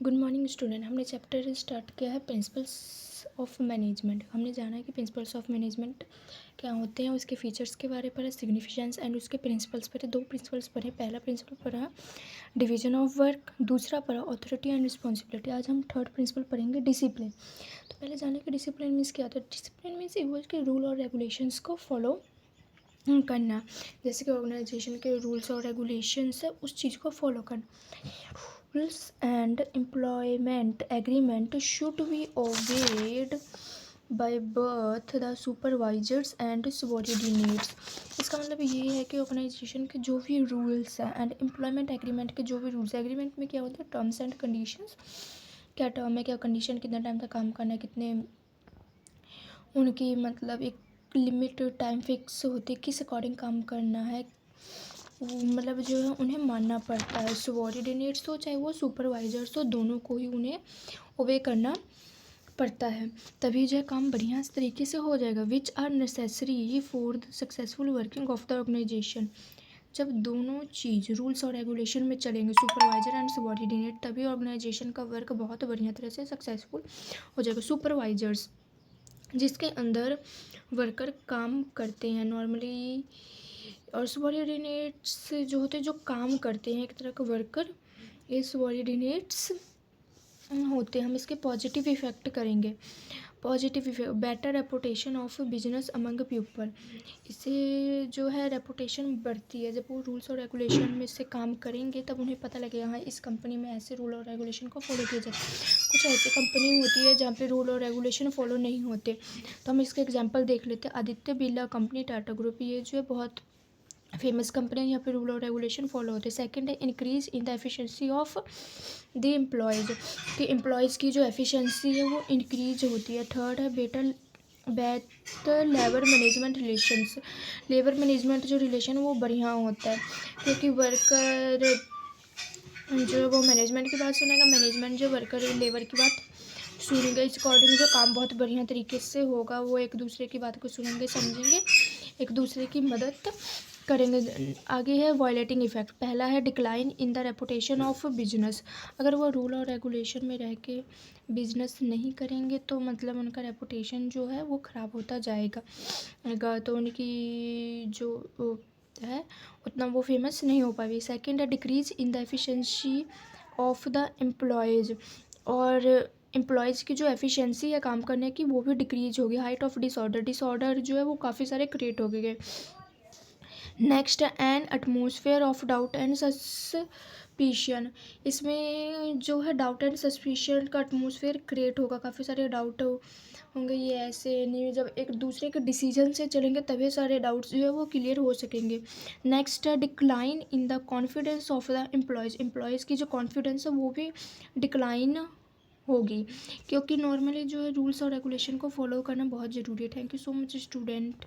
Good morning student. हमने chapter start किया है प्रिंसिपल्स ऑफ मैनेजमेंट। हमने जाना है कि प्रिंसिपल्स ऑफ मैनेजमेंट क्या होते हैं, उसके फीचर्स के बारे पर, सिग्निफिकेंस एंड उसके प्रिंसिपल्स पर। दो प्रिंसिपल्स पर है। पहला प्रिंसिपल पढ़ा डिवीजन ऑफ वर्क, दूसरा पढ़ा अथॉरिटी एंड रिस्पॉन्सिबिलिटी। आज हम थर्ड प्रिंसिपल पढ़ेंगे डिसिप्लिन। तो पहले जाने कि डिसिप्लिन मीन्स क्या होता है। डिसिप्लिन मीन्स यूज के रूल और रेगुलेशंस को फॉलो करना, जैसे कि ऑर्गेनाइजेशन के रूल्स और रेगुलेशंस है उस चीज़ को फॉलो करना। Rules and employment agreement should be obeyed by both the supervisors and subordinates. इसका मतलब ये है कि ऑर्गेनाइजेशन के जो भी रूल्स हैं एंड एम्प्लॉयमेंट एग्रीमेंट के जो भी रूल्स हैं, एग्रीमेंट में क्या होता है, टर्म्स एंड कंडीशंस, क्या टर्म है क्या कंडीशन, कितना टाइम तक काम करना है, कितने उनकी मतलब एक लिमिट टाइम फिक्स होती है, किस अकॉर्डिंग काम करना है, मतलब जो है उन्हें मानना पड़ता है। सबॉर्डिनेट्स हो चाहे वो सुपरवाइजर्स हो, दोनों को ही उन्हें ओबे करना पड़ता है, तभी जो है काम बढ़िया तरीके से हो जाएगा। Which are necessary for the successful working of the organisation. जब दोनों चीज़ रूल्स और रेगुलेशन में चलेंगे, सुपरवाइजर एंड सबॉर्डिनेट, तभी ऑर्गेनाइजेशन का वर्क बहुत बढ़िया तरह से सक्सेसफुल हो जाएगा। सुपरवाइजर्स जिसके अंदर वर्कर काम करते हैं नॉर्मली, और सबॉर्डिनेट्स जो होते हैं जो काम करते हैं, एक तरह का वर्कर, ये सबॉर्डिनेट्स होते हैं। हम इसके पॉजिटिव इफ़ेक्ट करेंगे। Positive effect, better reputation of business among people. इससे जो है रेपुटेशन बढ़ती है। जब वो रूल्स और रेगुलेशन में से काम करेंगे तब उन्हें पता लगेगा हाँ इस कंपनी में ऐसे रूल और रेगुलेशन को फॉलो किया जाता है। कुछ ऐसी कंपनी होती है जहाँ पे रूल और रेगुलेशन फॉलो नहीं होते, तो हम इसके एग्जांपल देख लेते हैं। आदित्य बिरला कंपनी, टाटा ग्रुप, ये जो है बहुत फेमस कंपनी है, यहाँ पे रूल और रेगुलेशन फॉलो होते हैं। सेकंड है increase in the efficiency of the employees, कि एम्प्लॉयज़ की जो एफिशिएंसी है वो इंक्रीज होती है। थर्ड है better labour management relations, labour management जो रिलेशन वो बढ़िया होता है, क्योंकि वर्कर जो वो मैनेजमेंट की बात सुनेगा, मैनेजमेंट जो वर्कर लेबर की बात सुनेंगे, इस अकॉर्डिंग जो काम बहुत बढ़िया तरीके से होगा। वो एक दूसरे की बात को सुनेंगे, समझेंगे, एक दूसरे की मदद करेंगे। आगे है वायलेटिंग इफेक्ट। पहला है decline in the reputation of business. अगर वो रूल और रेगुलेशन में रह के बिजनेस नहीं करेंगे तो मतलब उनका रेपुटेशन जो है वो ख़राब होता जाएगा, तो उनकी जो है उतना वो फेमस नहीं हो पाएगी। सेकंड है decrease in the efficiency of the employees, और एम्प्लॉयज़ की जो एफिशिएंसी है काम करने की वो भी डिक्रीज होगी। हाइट ऑफ डिसऑर्डर जो है वो काफ़ी सारे क्रिएट हो गए। Next an atmosphere of doubt and suspicion. इसमें जो है डाउट एंड सस्पिशन का एटमोसफेयर क्रिएट होगा, काफ़ी सारे डाउट होंगे, ये ऐसे नहीं, जब एक दूसरे के डिसीजन से चलेंगे तभी सारे डाउट्स जो है वो क्लियर हो सकेंगे। नेक्स्ट है decline in the confidence of the employees की जो कॉन्फिडेंस है वो भी डिक्लाइन होगी, क्योंकि नॉर्मली जो है रूल्स और रेगुलेशन को फॉलो करना बहुत ज़रूरी है। Thank you so much student.